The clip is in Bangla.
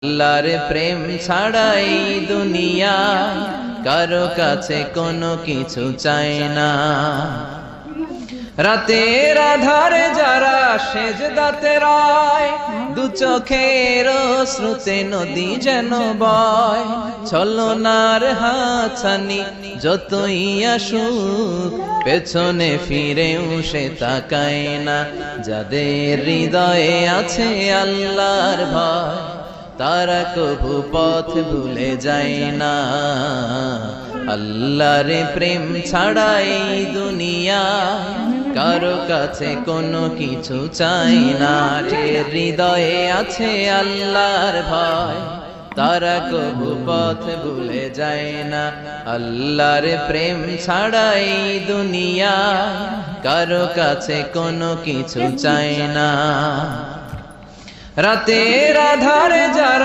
আল্লাহর প্রেম ছাড়াই দুনিয়া কারো কাছে কোনো কিছু চায় না। রাতের আধারে যারা সেজদাতে রয়, দু চোখের শ্রুতে নদী যেন বয়। ছলনার হাতছানি যতই আসুক, পেছনে ফিরেও সে তাকায় না। যাদের হৃদয়ে আছে আল্লাহর ভয়, তারা কবু পথ ভুলে যায় না। আল্লাহর প্রেম ছাড়াই দুনিয়া কারো কাছে কোনো কিছু চাই না। হৃদয়ে আছে আল্লাহর ভয়, তারা কবু পথ ভুলে যায় না। আল্লাহর প্রেম ছাড়াই দুনিয়া কারো কাছে কোনো কিছু চাই না। রাতের আধারে যারা